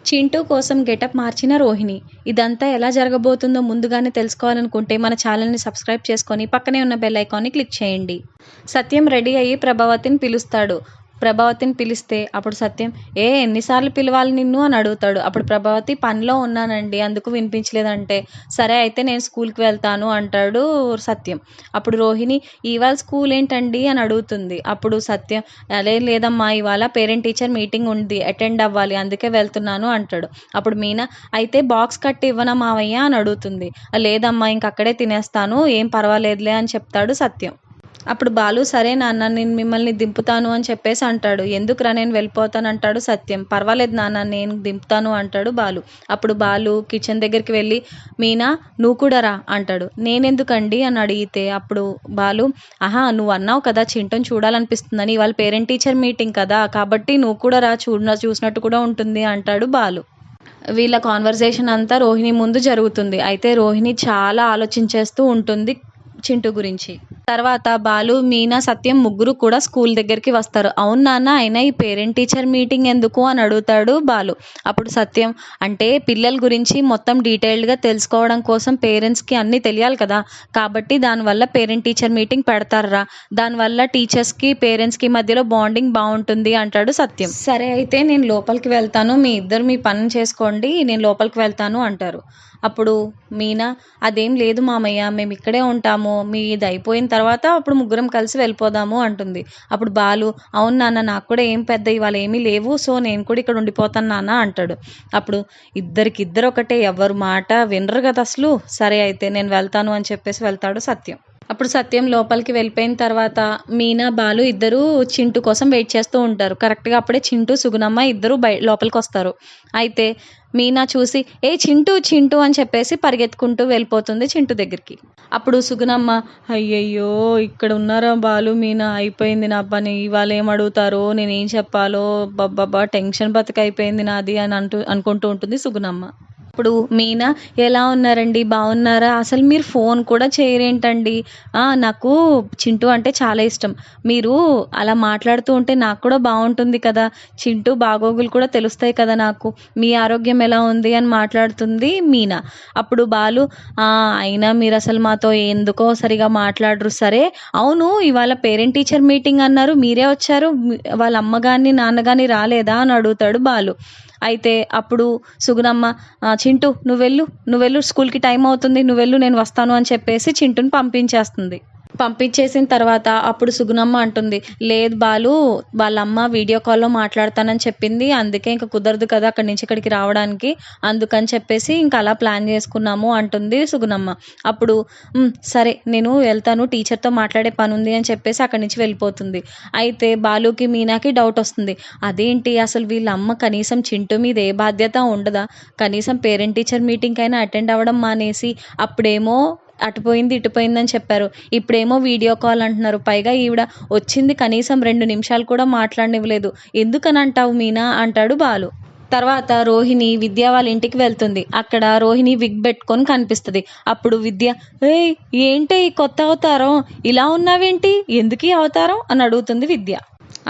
చింటూ కోసం గెటప్ మార్చిన రోహిణి. ఇదంతా ఎలా జరగబోతుందో ముందుగానే తెలుసుకోవాలనుకుంటే మన ఛానల్ని సబ్స్క్రైబ్ చేసుకొని పక్కనే ఉన్న బెల్ ఐకాన్ని క్లిక్ చేయండి. సత్యం రెడీ అయ్యి ప్రభావతిని పిలుస్తాడు. ప్రభావతిని పిలిస్తే అప్పుడు సత్యం ఎన్నిసార్లు పిలవాలి నిన్ను అని అడుగుతాడు. అప్పుడు ప్రభావతి పనిలో ఉన్నానండి అందుకు వినిపించలేదంటే సరే అయితే నేను స్కూల్కి వెళ్తాను అంటాడు సత్యం. అప్పుడు రోహిణి ఇవాళ స్కూల్ ఏంటండి అని అడుగుతుంది. అప్పుడు సత్యం అదే లేదమ్మా ఇవాళ పేరెంట్ టీచర్ మీటింగ్ ఉంది అటెండ్ అవ్వాలి అందుకే వెళ్తున్నాను అంటాడు. అప్పుడు మీనా అయితే బాక్స్ కట్టి ఇవ్వనా మావయ్య అని అడుగుతుంది. లేదమ్మా ఇంకక్కడే తినేస్తాను ఏం పర్వాలేదులే అని చెప్తాడు సత్యం. అప్పుడు బాలు సరే నాన్న నేను మిమ్మల్ని దింపుతాను అని చెప్పేసి అంటాడు. ఎందుకురా నేను వెళ్ళిపోతాను అంటాడు సత్యం. పర్వాలేదు నాన్న నేను దింపుతాను అంటాడు బాలు. అప్పుడు బాలు కిచెన్ దగ్గరికి వెళ్ళి మీనా నువ్వు కూడా రా అంటాడు. నేనెందుకండి అని అడిగితే అప్పుడు బాలు నువ్వు అన్నావు కదా చింటూని చూడాలనిపిస్తుందని ఇవాళ పేరెంట్ టీచర్ మీటింగ్ కదా కాబట్టి నువ్వు కూడా రా చూసినట్టు కూడా ఉంటుంది అంటాడు బాలు. వీళ్ళ కాన్వర్సేషన్ అంతా రోహిణి ముందు జరుగుతుంది. అయితే రోహిణి చాలా ఆలోచించేస్తూ ఉంటుంది చింటూ గురించి. తర్వాత బాలు మీనా సత్యం ముగ్గురు కూడా స్కూల్ దగ్గరికి వస్తారు. అవును నాన్న అయినా ఈ పేరెంట్ టీచర్ మీటింగ్ ఎందుకు అని అడుగుతాడు బాలు. అప్పుడు సత్యం అంటే పిల్లల గురించి మొత్తం డీటెయిల్డ్గా తెలుసుకోవడం కోసం పేరెంట్స్కి అన్నీ తెలియాలి కదా కాబట్టి దానివల్ల పేరెంట్ టీచర్ మీటింగ్ పెడతారా దానివల్ల టీచర్స్కి పేరెంట్స్కి మధ్యలో బాండింగ్ బాగుంటుంది అంటాడు సత్యం. సరే అయితే నేను లోపలికి వెళ్తాను మీ ఇద్దరు మీ పని చేసుకోండి నేను లోపలికి వెళ్తాను అంటారు. అప్పుడు మీనా అదేం లేదు మామయ్య మేము ఇక్కడే ఉంటాము మీది అయిపోయిన తర్వాత అప్పుడు ముగ్గురం కలిసి వెళ్ళిపోదాము అంటుంది. అప్పుడు బాలు అవును నాన్న నాకు కూడా ఏం పెద్ద ఇవాళ ఏమీ లేవు సో నేను కూడా ఇక్కడ ఉండిపోతాను నాన్న అంటాడు. అప్పుడు ఇద్దరు ఒకటే ఎవరు మాట వినరు కదా అసలు. సరే అయితే నేను వెళ్తాను అని చెప్పేసి వెళ్తాడు సత్యం. అప్పుడు సత్యం లోపలికి వెళ్ళిపోయిన తర్వాత మీనా బాలు ఇద్దరు చింటూ కోసం వెయిట్ చేస్తూ ఉంటారు. కరెక్ట్గా అప్పుడే చింటూ సుగుణమ్మ ఇద్దరు లోపలికి వస్తారు. అయితే మీనా చూసి చింటూ చింటూ అని చెప్పేసి పరిగెత్తుకుంటూ వెళ్ళిపోతుంది చింటూ దగ్గరికి. అప్పుడు సుగుణమ్మ అయ్యయ్యో ఇక్కడ ఉన్నారా బాలు మీనా అయిపోయింది నా పని ఇవాళ ఏం అడుగుతారో నేనేం చెప్పాలో బాబా టెన్షన్ బతుకైపోయింది నాది అని అనుకుంటూ ఉంటుంది సుగుణమ్మ. అప్పుడు మీనా ఎలా ఉన్నారండి బాగున్నారా అసలు మీరు ఫోన్ కూడా చేయరేంటండి నాకు చింటూ అంటే చాలా ఇష్టం మీరు అలా మాట్లాడుతూ ఉంటే నాకు కూడా బాగుంటుంది కదా చింటూ బాగోగులు కూడా తెలుస్తాయి కదా నాకు మీ ఆరోగ్యం ఎలా ఉంది అని మాట్లాడుతుంది మీనా. అప్పుడు బాలు అయినా మీరు అసలు మాతో ఎందుకో సరిగా మాట్లాడరు సరే అవును ఇవాళ పేరెంట్ టీచర్ మీటింగ్ అన్నారు మీరే వచ్చారు వాళ్ళ అమ్మ కానీ నాన్న కానీ రాలేదా అని అడుగుతాడు బాలు. అయితే అప్పుడు సుగుణమ్మ చింటూ నువ్వు వెళ్ళు స్కూల్కి టైం అవుతుంది నువ్వు వెళ్ళు నేను వస్తాను అని చెప్పేసి చింటూని పంపించేస్తుంది. పంపించేసిన తర్వాత అప్పుడు సుగుణమ్మ అంటుంది లేదు బాలు వాళ్ళ అమ్మ వీడియో కాల్లో మాట్లాడతానని చెప్పింది అందుకే ఇంకా కుదరదు కదా అక్కడి నుంచి ఇక్కడికి రావడానికి అందుకని చెప్పేసి ఇంకా అలా ప్లాన్ చేసుకున్నాము అంటుంది సుగుణమ్మ. అప్పుడు సరే నేను వెళ్తాను టీచర్తో మాట్లాడే పని ఉంది అని చెప్పేసి అక్కడి నుంచి వెళ్ళిపోతుంది. అయితే బాలుకి మీనాకి డౌట్ వస్తుంది. అదేంటి అసలు వీళ్ళ అమ్మ కనీసం చింటూ మీద ఏ బాధ్యత ఉండదా కనీసం పేరెంట్ టీచర్ మీటింగ్ అయినా అటెండ్ అవ్వడం మానేసి అప్పుడేమో అటుపోయింది ఇటుపోయిందని చెప్పారు ఇప్పుడేమో వీడియో కాల్ అంటున్నారు పైగా ఈవిడ వచ్చింది కనీసం 2 నిమిషాలు కూడా మాట్లాడనివ్వలేదు ఎందుకని అంటావు మీనా అంటాడు బాలు. తర్వాత రోహిణి విద్య వాళ్ళ ఇంటికి వెళ్తుంది. అక్కడ రోహిణి విగ్ పెట్టుకొని కనిపిస్తుంది. అప్పుడు విద్య ఏంటి ఈ కొత్త అవతారం ఇలా ఉన్నావేంటి ఎందుకు ఈ అవతారం అని అడుగుతుంది విద్య.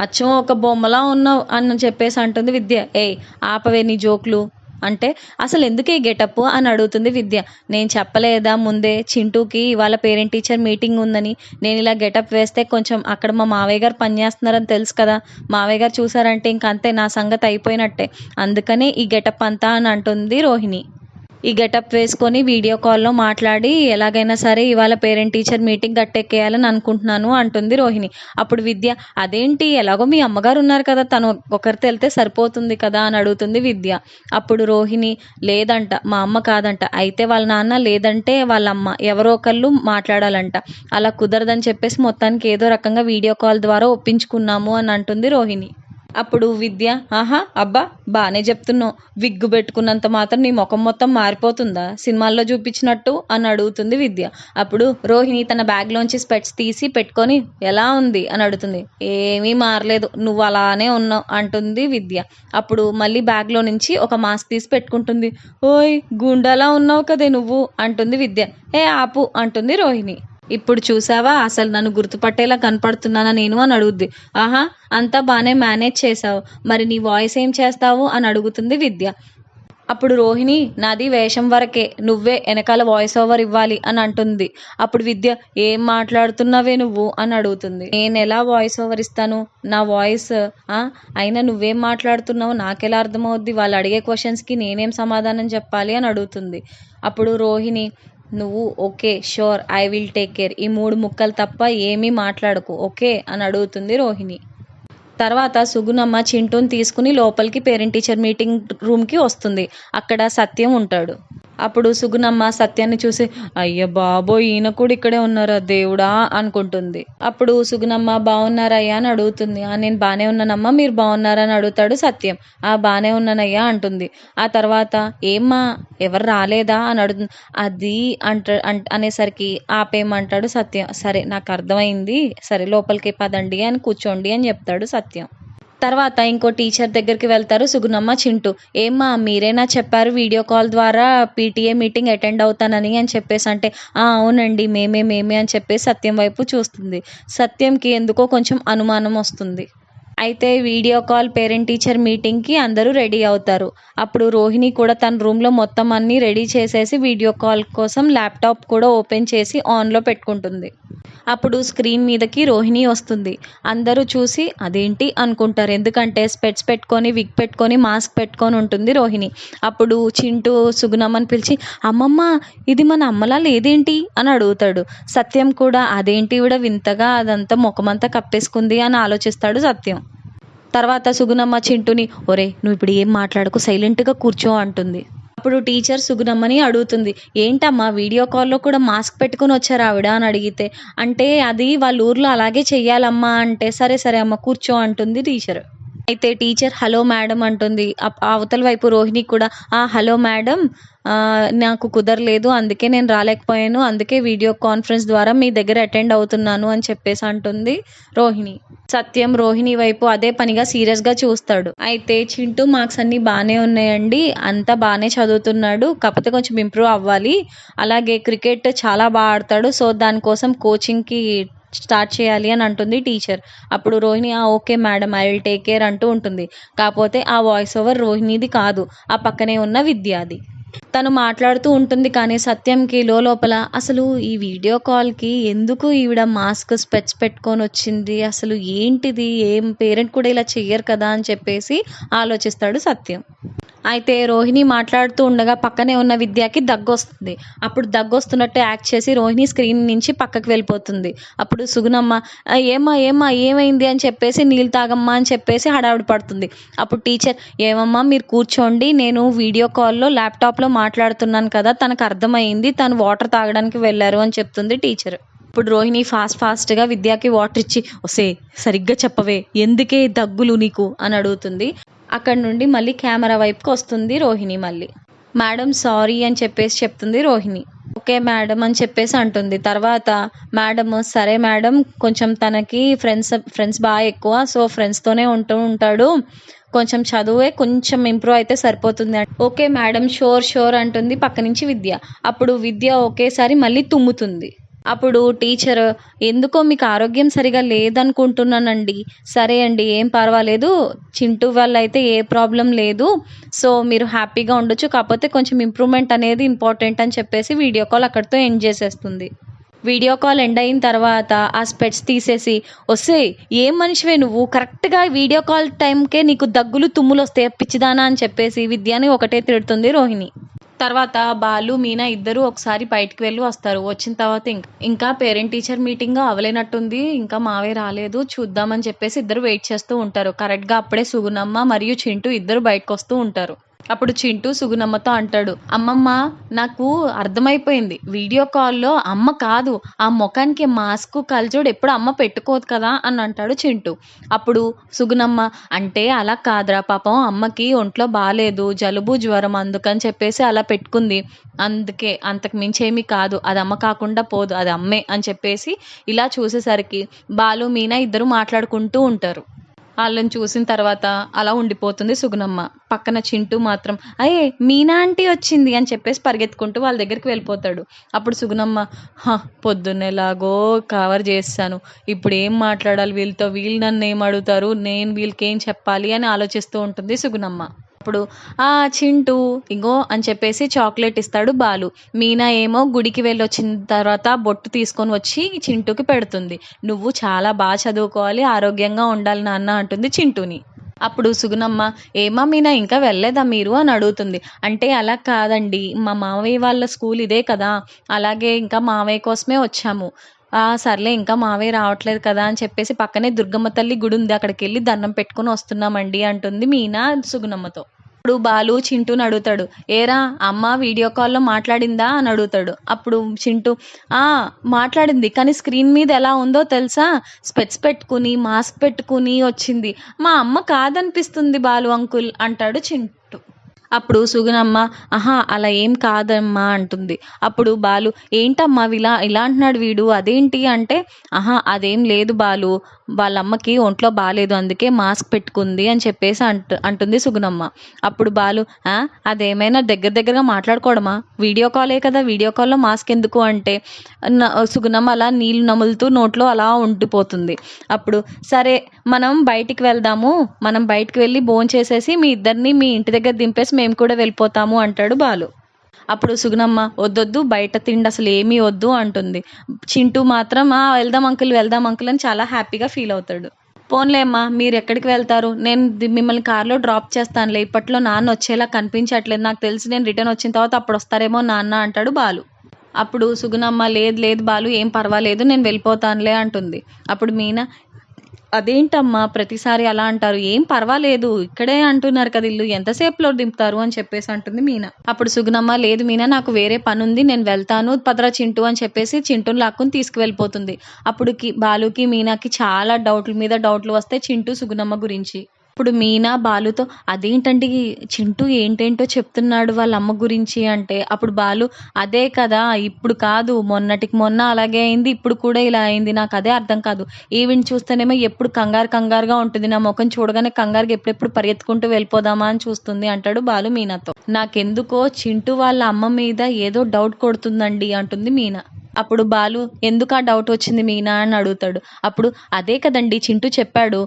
అచ్చం ఒక బొమ్మలా ఉన్నావు అని చెప్పేసి అంటుంది విద్య. ఆపవే నీ జోకులు అంటే అసలు ఎందుకే గెటప్ అని అడుగుతుంది విద్య. నేను చెప్పలేదా ముందే చింటూకి ఇవాళ పేరెంట్ టీచర్ మీటింగ్ ఉందని నేను ఇలా గెటప్ వేస్తే కొంచెం అక్కడ మా మావయ్య గారు పనిచేస్తున్నారని తెలుసు కదా మావయ్య గారు చూసారంటే ఇంక అంతే నా సంగతి అయిపోయినట్టే అందుకనే ఈ గెటప్ అంతా అని అంటుంది రోహిణి. ఈ గెటప్ వేసుకొని వీడియో కాల్లో మాట్లాడి ఎలాగైనా సరే ఇవాళ పేరెంట్ టీచర్ మీటింగ్ గట్టెక్కేయాలని అనుకుంటున్నాను అంటుంది రోహిణి. అప్పుడు విద్య అదేంటి ఎలాగో మీ అమ్మగారు ఉన్నారు కదా తను ఒకరితో వెళ్తే సరిపోతుంది కదా అని అడుగుతుంది విద్య. అప్పుడు రోహిణి లేదంట మా అమ్మ కాదంట అయితే వాళ్ళ నాన్న లేదంటే వాళ్ళ అమ్మ ఎవరో ఒకళ్ళు మాట్లాడాలంట అలా కుదరదని చెప్పేసి మొత్తానికి ఏదో రకంగా వీడియో కాల్ ద్వారా ఒప్పించుకున్నాము అని అంటుంది రోహిణి. అప్పుడు విద్య అబ్బా బాగానే చెప్తున్నావు విగ్గు పెట్టుకున్నంత మాత్రం నీ ముఖం మొత్తం మారిపోతుందా సినిమాల్లో చూపించినట్టు అని అడుగుతుంది విద్య. అప్పుడు రోహిణి తన బ్యాగ్లోంచి స్పెట్స్ తీసి పెట్టుకొని ఎలా ఉంది అని అడుగుతుంది. ఏమీ మారలేదు నువ్వు అలానే ఉన్నావు అంటుంది విద్య. అప్పుడు మళ్ళీ బ్యాగ్లో నుంచి ఒక మాస్క్ తీసి పెట్టుకుంటుంది. గుండాలా ఉన్నావు కదే నువ్వు అంటుంది విద్య. ఆపు అంటుంది రోహిణి. ఇప్పుడు చూసావా అసలు నన్ను గుర్తుపట్టేలా కనపడుతున్నానా నేను అని అడుగుద్ది. అంతా బాగానే మేనేజ్ చేసావు మరి నీ వాయిస్ ఏం చేస్తావు అని అడుగుతుంది విద్య. అప్పుడు రోహిణి నాది వేషం వరకే, నువ్వే వెనకాల వాయిస్ ఓవర్ ఇవ్వాలి అని అంటుంది. అప్పుడు విద్య ఏం మాట్లాడుతున్నావే నువ్వు అని అడుగుతుంది. నేను ఎలా వాయిస్ ఓవర్ ఇస్తాను, నా వాయిస్ అయినా నువ్వేం మాట్లాడుతున్నావు నాకెలా అర్థమవుద్ది, వాళ్ళు అడిగే క్వశ్చన్స్కి నేనేం సమాధానం చెప్పాలి అని అడుగుతుంది. అప్పుడు రోహిణి నువ్వు okay sure I will take care, ఈ 3 ముక్కలు తప్ప ఏమీ మాట్లాడకు ఓకే అని అడుగుతుంది రోహిణి. తర్వాత సుగుణమ్మ చింటూని తీసుకుని లోపలికి పేరెంట్ టీచర్ మీటింగ్ రూమ్కి వస్తుంది. అక్కడ సత్యం ఉంటాడు. అప్పుడు సుగుణమ్మ సత్యాన్ని చూసి అయ్య బాబోయ్ ఈయన కూడా ఇక్కడే ఉన్నారా దేవుడా అనుకుంటుంది. అప్పుడు సుగుణమ్మ బాగున్నారయ్యా అని అడుగుతుంది. నేను బాగానే ఉన్నానమ్మా, మీరు బాగున్నారా అని అడుగుతాడు సత్యం. బాగానే ఉన్నానయ్యా అంటుంది. ఆ తర్వాత ఏమ్మా ఎవరు రాలేదా అని అడుగుతుంది. అది అనేసరికి ఆపేయమంటాడు సత్యం. సరే నాకు అర్థమైంది, సరే లోపలికి పదండి అని కూర్చోండి అని చెప్తాడు సత్యం. తర్వాత ఇంకో టీచర్ దగ్గరికి వెళ్తారు సుగుణమ్మ చింటూ. ఏమ్మా మీరేనా చెప్పారు వీడియో కాల్ ద్వారా పీటీఏ మీటింగ్ అటెండ్ అవుతానని అని చెప్పేసి అంటే అవునండి మేమే అని చెప్పేసి సత్యం వైపు చూస్తుంది. సత్యంకి ఎందుకో కొంచెం అనుమానం వస్తుంది. అయితే వీడియో కాల్ పేరెంట్ టీచర్ మీటింగ్కి అందరూ రెడీ అవుతారు. అప్పుడు రోహిణి కూడా తన రూమ్లో మొత్తం అన్నీ రెడీ చేసేసి వీడియో కాల్ కోసం ల్యాప్టాప్ కూడా ఓపెన్ చేసి ఆన్లో పెట్టుకుంటుంది. అప్పుడు స్క్రీన్ మీదకి రోహిణి వస్తుంది. అందరూ చూసి అదేంటి అనుకుంటారు, ఎందుకంటే స్పెట్స్ పెట్టుకొని విగ్ పెట్టుకొని మాస్క్ పెట్టుకొని ఉంటుంది రోహిణి. అప్పుడు చింటూ సుగుణమ్మని పిలిచి అమ్మమ్మ ఇది మన అమ్మలా లేదేంటి అని అడుగుతాడు. సత్యం కూడా అదేంటి కూడా వింతగా అదంతా ముఖమంతా కప్పేసుకుంది అని ఆలోచిస్తాడు సత్యం. తర్వాత సుగుణమ్మ చింటూని ఒరే నువ్వు ఇప్పుడు ఏం మాట్లాడకు సైలెంట్గా కూర్చో అంటుంది. అప్పుడు టీచర్ సుగుణమ్మని అడుగుతుంది. ఏంటమ్మా వీడియో కాల్లో కూడా మాస్క్ పెట్టుకుని వచ్చారు ఆవిడ అని అడిగితే అంటే అది వాళ్ళ ఊర్లో అలాగే చెయ్యాలమ్మా అంటే సరే సరే అమ్మ కూర్చో అంటుంది టీచర్. అయితే టీచర్ హలో మేడం అంటుంది. అవతల వైపు రోహిణి కూడా హలో మేడం నాకు కుదరలేదు అందుకే నేను రాలేకపోయాను, అందుకే వీడియో కాన్ఫరెన్స్ ద్వారా మీ దగ్గర అటెండ్ అవుతున్నాను అని చెప్పేసి అంటుంది రోహిణి. సత్యం రోహిణి వైపు అదే పనిగా సీరియస్గా చూస్తాడు. అయితే చింటూ మార్క్స్ అన్నీ బాగానే ఉన్నాయండి, అంతా బాగానే చదువుతున్నాడు, కాకపోతే కొంచెం ఇంప్రూవ్ అవ్వాలి, అలాగే క్రికెట్ చాలా బాగా ఆడతాడు, సో దానికోసం కోచింగ్కి స్టార్ట్ చేయాలి అని అంటుంది టీచర్. అప్పుడు Rohini okay madam I will take care అంటూ ఉంటుంది. కాకపోతే ఆ వాయిస్ ఓవర్ రోహిణిది కాదు, ఆ పక్కనే ఉన్న విద్యాది. తను మాట్లాడుతూ ఉంటుంది కానీ సత్యంకి లోపల అసలు ఈ వీడియో కాల్కి ఎందుకు ఈవిడ మాస్క్ స్పెట్స్ పెట్టుకొని వచ్చింది, అసలు ఏంటిది, ఏం పేరెంట్ కూడా ఇలా చెయ్యరు కదా అని చెప్పేసి ఆలోచిస్తాడు సత్యం. అయితే రోహిణి మాట్లాడుతూ ఉండగా పక్కనే ఉన్న విద్యకి దగ్గు వస్తుంది. అప్పుడు దగ్గు వస్తున్నట్టు యాక్ట్ చేసి రోహిణి స్క్రీన్ నుంచి పక్కకు వెళ్ళిపోతుంది. అప్పుడు సుగుణమ్మ ఏమా ఏమైంది అని చెప్పేసి నీళ్ళు తాగమ్మా అని చెప్పేసి హడావిడి పడుతుంది. అప్పుడు టీచర్ ఏమమ్మా మీరు కూర్చోండి, నేను వీడియో కాల్లో ల్యాప్టాప్లో మాట్లాడుతున్నాను కదా, తనకు అర్థమైంది, తను వాటర్ తాగడానికి వెళ్ళారు అని చెప్తుంది టీచర్. ఇప్పుడు రోహిణి ఫాస్ట్గా విద్యకి వాటర్ ఇచ్చి ఒసే సరిగ్గా చెప్పవే ఎందుకే దగ్గులు నీకు అని అడుగుతుంది. అక్కడ నుండి మళ్ళీ కెమెరా వైపుకి వస్తుంది రోహిణి. మళ్ళీ మేడం సారీ అని చెప్పేసి చెప్తుంది రోహిణి. ఓకే మేడం అని చెప్పేసి అంటుంది. తర్వాత మేడం సరే మేడం కొంచెం తనకి ఫ్రెండ్స్ బాగా ఎక్కువ, సో ఫ్రెండ్స్తోనే ఉంటాడు, కొంచెం చదువే కొంచెం ఇంప్రూవ్ అయితే సరిపోతుంది. ఓకే మేడం షూర్ అంటుంది పక్క నుంచి విద్య. అప్పుడు విద్య ఒకేసారి మళ్ళీ తుమ్ముతుంది. అప్పుడు టీచర్ ఎందుకో మీకు ఆరోగ్యం సరిగా లేదనుకుంటున్నానండి, సరే అండి ఏం పర్వాలేదు, చింటూ వల్ల అయితే ఏ ప్రాబ్లం లేదు, సో మీరు హ్యాపీగా ఉండొచ్చు, కాకపోతే కొంచెం ఇంప్రూవ్మెంట్ అనేది ఇంపార్టెంట్ అని చెప్పేసి వీడియో కాల్ అక్కడితో ఎండ్ చేసేస్తుంది. వీడియో కాల్ ఎండ్ అయిన తర్వాత ఆ స్పెట్స్ తీసేసి వస్తే ఏం మనిషివే నువ్వు, కరెక్ట్గా వీడియో కాల్ టైంకే నీకు దగ్గులు తుమ్ములు వస్తాయి పిచ్చిదానా అని చెప్పేసి విద్యని ఒకటే తిడుతుంది రోహిణి. తర్వాత బాలు మీనా ఇద్దరు ఒకసారి బయటకు వెళ్ళి వస్తారు. వచ్చిన తర్వాత ఇంకా పేరెంట్ టీచర్ మీటింగ్ అవ్వలేనట్టుంది, ఇంకా మావే రాలేదు చూద్దామని చెప్పేసి ఇద్దరు వెయిట్ చేస్తూ ఉంటారు. కరెక్ట్గా అప్పుడే సుగుణమ్మ మరియు చింటూ ఇద్దరు బయటకు వస్తూ ఉంటారు. అప్పుడు చింటూ సుగుణమ్మతో అంటాడు, అమ్మమ్మ నాకు అర్థమైపోయింది, వీడియో కాల్లో అమ్మ కాదు ఆ ముఖానికి మాస్క్ కలజోడు ఎప్పుడు అమ్మ పెట్టుకోదు కదా అని అంటాడు చింటూ. అప్పుడు సుగుణమ్మ అంటే అలా కాదురా పాపం అమ్మకి ఒంట్లో బాగాలేదు, జలుబు జ్వరం, అందుకని చెప్పేసి అలా పెట్టుకుంది, అందుకే అంతకు మించేమీ కాదు, అది అమ్మ కాకుండా పోదు, అది అమ్మే అని చెప్పేసి ఇలా చూసేసరికి బాలు మీనా ఇద్దరు మాట్లాడుకుంటూ ఉంటారు. వాళ్ళని చూసిన తర్వాత అలా ఉండిపోతుంది సుగుణమ్మ. పక్కన చింటూ మాత్రం అయ్యే మీనా ఆంటీ వచ్చింది అని చెప్పేసి పరిగెత్తుకుంటూ వాళ్ళ దగ్గరికి వెళ్ళిపోతాడు. అప్పుడు సుగుణమ్మ పొద్దున్నేలాగో కవర్ చేస్తాను, ఇప్పుడు ఏం మాట్లాడాలి వీళ్ళతో, వీళ్ళు నన్ను ఏం అడుగుతారు, నేను వీళ్ళకి ఏం చెప్పాలి అని ఆలోచిస్తూ ఉంటుంది సుగుణమ్మ. అప్పుడు చింటూ ఇగో అని చెప్పేసి చాక్లెట్ ఇస్తాడు బాలు. మీనా ఏమో గుడికి వెళ్ళొచ్చిన తర్వాత బొట్టు తీసుకొని వచ్చి చింటూకి పెడుతుంది. నువ్వు చాలా బాగా చదువుకోవాలి, ఆరోగ్యంగా ఉండాలి నాన్న అంటుంది చింటూని. అప్పుడు సుగుణమ్మ ఏమా మీనా ఇంకా వెళ్ళలేదా మీరు అని అడుగుతుంది. అంటే అలా కాదండి, మా మావయ్య వాళ్ళ స్కూల్ ఇదే కదా, అలాగే ఇంకా మావయ్య కోసమే వచ్చాము. సర్లే ఇంకా మావయ్య రావట్లేదు కదా అని చెప్పేసి పక్కనే దుర్గమ్మ తల్లి గుడి ఉంది, అక్కడికి వెళ్ళి దండం పెట్టుకుని వస్తున్నామండి అంటుంది మీనా సుగుణమ్మతో. అప్పుడు బాలు చింటూని అడుగుతాడు, ఏరా అమ్మ వీడియో కాల్లో మాట్లాడిందా అని అడుగుతాడు. అప్పుడు చింటూ మాట్లాడింది, కానీ స్క్రీన్ మీద ఎలా ఉందో తెలుసా, స్పెట్స్ పెట్టుకుని మాస్క్ పెట్టుకుని వచ్చింది. మా అమ్మ కాదనిపిస్తుంది బాలు అంకుల్ అంటాడు చింటూ. అప్పుడు సుగుణమ్మ అలా ఏం కాదమ్మా అంటుంది. అప్పుడు బాలు ఏంటమ్మా ఇలా అంటున్నాడు వీడు అదేంటి అంటే, అదేం లేదు బాలు, వాళ్ళ అమ్మకి ఒంట్లో బాగాలేదు అందుకే మాస్క్ పెట్టుకుంది అని చెప్పేసి అంటుంది సుగుణమ్మ. అప్పుడు బాలు అదేమైనా దగ్గరగా మాట్లాడుకోవడమా, వీడియో కాలే కదా, వీడియో కాల్లో మాస్క్ ఎందుకు అంటే సుగుణమ్మ అలా నీళ్ళు నములుతూ నోట్లో అలా ఉండిపోతుంది. అప్పుడు సరే మనం బయటికి వెళ్దాము, మనం బయటికి వెళ్ళి భోంచేసేసి మీ ఇద్దరిని మీ ఇంటి దగ్గర దింపేసి మేము కూడా వెళ్ళిపోతాము అంటాడు బాలు. అప్పుడు సుగుణమ్మ వద్దొద్దు, బయట తిండి అసలు ఏమీ వద్దు అంటుంది. చింటూ మాత్రం వెళ్దాం అంకుల్ అని చాలా హ్యాపీగా ఫీల్ అవుతాడు. పోన్లే అమ్మా, మీరు ఎక్కడికి వెళ్తారు, నేను మిమ్మల్ని కార్లో డ్రాప్ చేస్తానులే, ఇప్పట్లో నాన్న వచ్చేలా కనిపించట్లేదు, నాకు తెలిసి నేను రిటర్న్ వచ్చిన తర్వాత అప్పుడు వస్తారేమో నాన్న అంటాడు బాలు. అప్పుడు సుగుణమ్మ లేదు బాలు ఏం పర్వాలేదు, నేను వెళ్ళిపోతానులే అంటుంది. అప్పుడు మీనా అదేంటమ్మా ప్రతిసారి అలా అంటారు, ఏం పర్వాలేదు ఇక్కడే అంటున్నారు కదా ఇల్లు, ఎంతసేపులో దింపుతారు అని చెప్పేసి అంటుంది మీనా. అప్పుడు సుగుణమ్మ లేదు మీనా, నాకు వేరే పని ఉంది, నేను వెళ్తాను పదరా చింటూ అని చెప్పేసి చింటూని లాక్కుని తీసుకువెళ్ళిపోతుంది. అప్పుడు బాలుకి మీనాకి చాలా డౌట్ల మీద డౌట్లు వస్తాయి చింటూ సుగుణమ్మ గురించి. ఇప్పుడు మీనా బాలుతో అదేంటండి చింటూ ఏంటేంటో చెప్తున్నాడు వాళ్ళ అమ్మ గురించి అంటే, అప్పుడు బాలు అదే కదా, ఇప్పుడు కాదు మొన్నటికి మొన్న అలాగే అయింది, ఇప్పుడు కూడా ఇలా అయింది, నాకు అదే అర్థం కాదు, ఈవిని చూస్తేనేమో ఎప్పుడు కంగారుగా ఉంటుంది, నా ముఖం చూడగానే కంగారుగా ఎప్పుడెప్పుడు పరిగెత్తుకుంటూ వెళ్ళిపోదామా అని చూస్తుంది అంటాడు బాలు మీనాతో. నాకెందుకో చింటూ వాళ్ళ అమ్మ మీద ఏదో డౌట్ కొడుతుందండి అంటుంది మీనా. అప్పుడు బాలు ఎందుకు ఆ డౌట్ వచ్చింది మీనా అని అడుగుతాడు. అప్పుడు అదే కదండి చింటూ చెప్పాడు,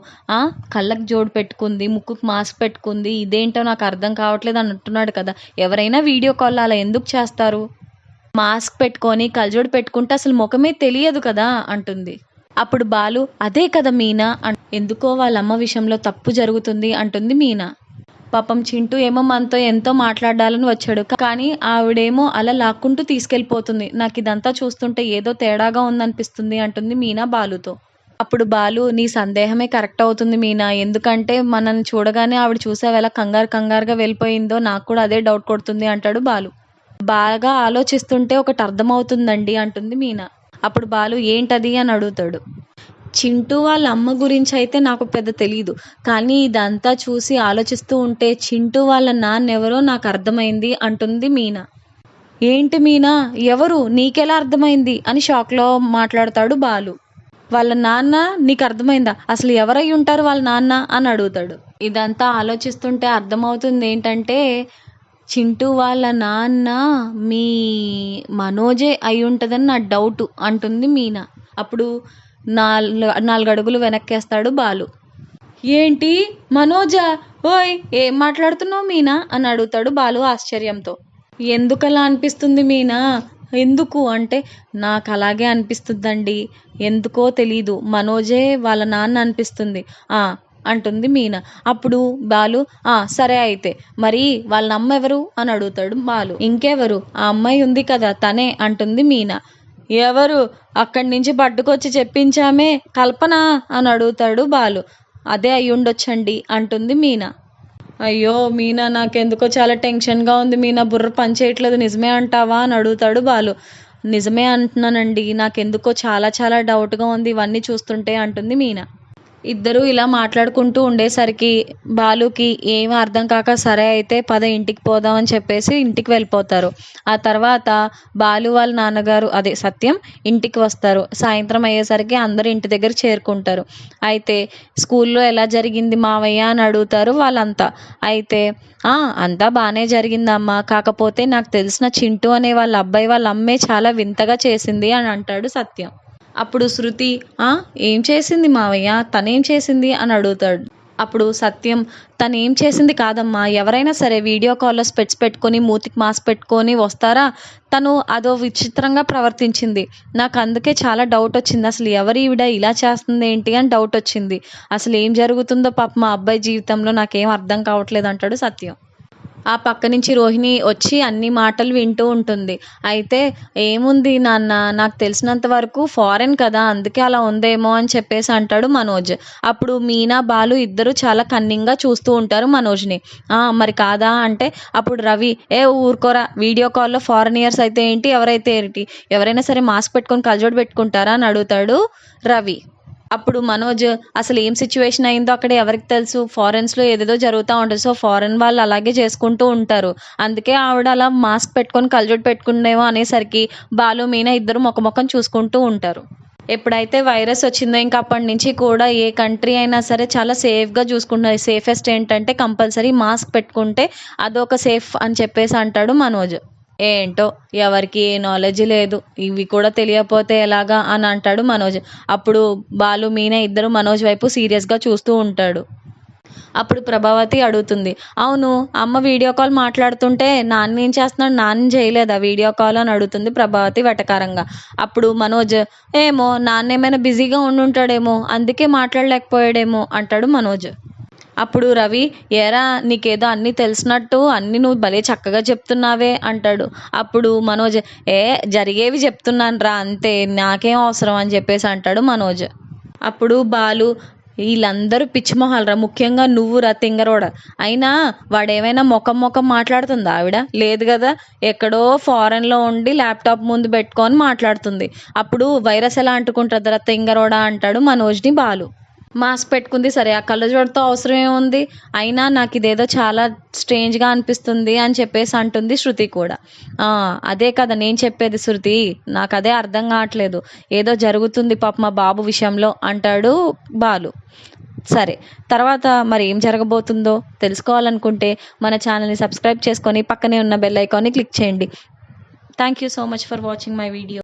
కళ్ళకు జోడు పెట్టుకుంది, ముక్కుకు మాస్క్ పెట్టుకుంది, ఇదేంటో నాకు అర్థం కావట్లేదు అని అంటున్నాడు కదా, ఎవరైనా వీడియో కాల్ అలా ఎందుకు చేస్తారు, మాస్క్ పెట్టుకొని కళ్ళజోడు పెట్టుకుంటే అసలు ముఖమే తెలియదు కదా అంటుంది. అప్పుడు బాలు అదే కదా మీనా, ఎందుకో వాళ్ళ అమ్మ విషయంలో తప్పు జరుగుతుంది అంటుంది మీనా. పాపం చింటూ ఏమో మనతో ఎంతో మాట్లాడాలని వచ్చాడు, కానీ ఆవిడేమో అలా లాక్కుంటూ తీసుకెళ్ళిపోతుంది, నాకు ఇదంతా చూస్తుంటే ఏదో తేడాగా ఉందనిపిస్తుంది అంటుంది మీనా బాలుతో. అప్పుడు బాలు నీ సందేహమే కరెక్ట్ అవుతుంది మీనా, ఎందుకంటే మనల్ని చూడగానే ఆవిడ చూసావు ఎలా కంగారుగా వెళ్ళిపోయిందో, నాకు కూడా అదే డౌట్ కొడుతుంది అంటాడు బాలు. బాగా ఆలోచిస్తుంటే ఒకటి అర్థమవుతుందండి అంటుంది మీనా. అప్పుడు బాలు ఏంటది అని అడుగుతాడు. చింటూ వాళ్ళ అమ్మ గురించి అయితే నాకు పెద్ద తెలీదు, కానీ ఇదంతా చూసి ఆలోచిస్తూ ఉంటే చింటూ వాళ్ళ నాన్న ఎవరో నాకు అర్థమైంది అంటుంది మీనా. ఏంటి మీనా ఎవరు, నీకెలా అర్థమైంది అని షాక్లో మాట్లాడతాడు బాలు. వాళ్ళ నాన్న నీకు అర్థమైందా, అసలు ఎవరై ఉంటారు వాళ్ళ నాన్న అని అడుగుతాడు. ఇదంతా ఆలోచిస్తుంటే అర్థమవుతుంది ఏంటంటే చింటూ వాళ్ళ నాన్న మీ మనోజే అయి ఉంటుందని నా డౌటు అంటుంది మీనా. అప్పుడు 4 అడుగులు వెనక్కేస్తాడు బాలు. ఏంటి మనోజా, ఓయ్ ఏం మాట్లాడుతున్నావు మీనా అని అడుగుతాడు బాలు ఆశ్చర్యంతో. ఎందుకలా అనిపిస్తుంది మీనా, ఎందుకు అంటే నాకు అలాగే అనిపిస్తుందండి, ఎందుకో తెలీదు మనోజే వాళ్ళ నాన్న అనిపిస్తుంది అంటుంది మీనా. అప్పుడు బాలు సరే అయితే మరి వాళ్ళ అమ్మ ఎవరు అని అడుగుతాడు బాలు. ఇంకెవరు, ఆ అమ్మాయి ఉంది కదా తనే అంటుంది మీనా. ఎవరు, అక్కడి నుంచి పట్టుకొచ్చి చెప్పించామే కల్పన అని అడుగుతాడు బాలు. అదే అయి ఉండొచ్చండి అంటుంది మీనా. అయ్యో మీనా నాకెందుకో చాలా టెన్షన్గా ఉంది మీనా, బుర్ర పని చేయట్లేదు, నిజమే అంటావా అని అడుగుతాడు బాలు. నిజమే అంటున్నానండి, నాకెందుకో చాలా డౌట్గా ఉంది ఇవన్నీ చూస్తుంటే అంటుంది మీనా. ఇద్దరూ ఇలా మాట్లాడుకుంటూ ఉండేసరికి బాలుకి ఏం అర్థం కాక సరే అయితే పద ఇంటికి పోదాం అని చెప్పేసి ఇంటికి వెళ్ళిపోతారు. ఆ తర్వాత బాలు వాళ్ళ నాన్నగారు అదే సత్యం ఇంటికి వస్తారు. సాయంత్రం అయ్యేసరికి అందరూ ఇంటి దగ్గర చేరుకుంటారు. అయితే స్కూల్లో ఎలా జరిగింది మావయ్య అని అడుగుతారు వాళ్ళంతా. అయితే అంతా బాగానే జరిగిందమ్మా, కాకపోతే నాకు తెలిసిన చింటూ అనే వాళ్ళ అబ్బాయి వాళ్ళ అమ్మే చాలా వింతగా చేసింది అని అంటాడు సత్యం. అప్పుడు శృతి ఏం చేసింది మావయ్య, తనేం చేసింది అని అడుగుతాడు. అప్పుడు సత్యం, తను ఏం చేసింది కాదమ్మా, ఎవరైనా సరే వీడియో కాల్లో స్పెట్స్ పెట్టుకొని మూతికి మాస్క్ పెట్టుకొని వస్తారా, తను అదో విచిత్రంగా ప్రవర్తించింది, నాకు అందుకే చాలా డౌట్ వచ్చింది, అసలు ఎవరు ఈవిడ ఇలా చేస్తుంది ఏంటి అని డౌట్ వచ్చింది, అసలు ఏం జరుగుతుందో పాప మా అబ్బాయి జీవితంలో నాకేం అర్థం కావట్లేదు అంటాడు సత్యం. ఆ పక్క నుంచి రోహిణి వచ్చి అన్ని మాటలు వింటూ ఉంటుంది. అయితే ఏముంది నాన్న, నాకు తెలిసినంత వరకు ఫారెన్ కదా అందుకే అలా ఉందేమో అని చెప్పేసి అంటాడు మనోజ్. అప్పుడు మీనా బాలు ఇద్దరు చాలా కన్నింగ్గా చూస్తూ ఉంటారు మనోజ్ని. మరి కాదా అంటే అప్పుడు రవి, ఊరుకోరా, వీడియో కాల్లో ఫారెనియర్స్ అయితే ఏంటి, ఎవరైతే ఏంటి, ఎవరైనా సరే మాస్క్ పెట్టుకొని కళ్ళజోడు పెట్టుకుంటారా అని అడుగుతాడు రవి. అప్పుడు మనోజ్, అసలు ఏం సిచ్యువేషన్ అయిందో అక్కడ ఎవరికి తెలుసు, ఫారెన్స్లో ఏదేదో జరుగుతూ ఉంటుంది, సో ఫారెన్ వాళ్ళు అలాగే చేసుకుంటూ ఉంటారు, అందుకే ఆవిడ అలా మాస్క్ పెట్టుకొని కళ్ళజోడు పెట్టుకుందేమో అనేసరికి బాలు మీనా ఇద్దరు ముఖం చూసుకుంటూ ఉంటారు. ఎప్పుడైతే వైరస్ వచ్చిందో ఇంకా అప్పటి నుంచి కూడా ఏ కంట్రీ అయినా సరే చాలా సేఫ్గా చూసుకుంటున్నారు. సేఫెస్ట్ ఏంటంటే కంపల్సరీ మాస్క్ పెట్టుకుంటే అదొక సేఫ్ అని చెప్పేసి అంటాడు మనోజ్. ఏంటో ఎవరికి ఏ నాలెడ్జ్ లేదు, ఇవి కూడా తెలియకపోతే ఎలాగా అని అంటాడు మనోజ్. అప్పుడు బాలు మీనా ఇద్దరు మనోజ్ వైపు సీరియస్గా చూస్తూ ఉంటాడు. అప్పుడు ప్రభావతి అడుగుతుంది, అవును అమ్మ వీడియో కాల్ మాట్లాడుతుంటే నాన్న ఏం చేస్తున్నాడు, నాన్న చేయలేదా వీడియో కాల్ అని అడుగుతుంది ప్రభావతి వెటకారంగా. అప్పుడు మనోజ్, ఏమో నాన్న ఏమైనా బిజీగా ఉండుంటాడేమో అందుకే మాట్లాడలేకపోయాడేమో అంటాడు మనోజ్. అప్పుడు రవి, ఏరా నీకేదో అన్నీ తెలిసినట్టు అన్నీ నువ్వు భలే చక్కగా చెప్తున్నావే అంటాడు. అప్పుడు మనోజ్, జరిగేవి చెప్తున్నాను రా అంతే, నాకేం అవసరం అని చెప్పేసి అంటాడు మనోజ్. అప్పుడు బాలు, వీళ్ళందరూ పిచ్చిమొహాలరా, ముఖ్యంగా నువ్వురా తింగరోడ, అయినా వాడేమైనా ముఖం మాట్లాడుతుందా ఆవిడ, లేదు కదా, ఎక్కడో ఫారెన్లో ఉండి ల్యాప్టాప్ ముందు పెట్టుకొని మాట్లాడుతుంది, అప్పుడు వైరస్ ఎలా అంటుకుంటుందిరా తింగరోడ అంటాడు మనోజ్ని బాలు. మాస్క్ పెట్టుకుంది సరే, ఆ కళ్ళజోడుతో అవసరం ఏముంది, అయినా నాకు ఇదేదో చాలా స్ట్రేంజ్గా అనిపిస్తుంది అని చెప్పేసి అంటుంది శృతి కూడా. అదే కదా నేను చెప్పేది శృతి, నాకు అదే అర్థం కావట్లేదు, ఏదో జరుగుతుంది పాప మా బాబు విషయంలో అంటాడు బాలు. సరే, తర్వాత మరి ఏం జరగబోతుందో తెలుసుకోవాలనుకుంటే మన ఛానల్ని సబ్స్క్రైబ్ చేసుకొని పక్కనే ఉన్న బెల్ ఐకాన్ని క్లిక్ చేయండి. Thank you so much for watching my video.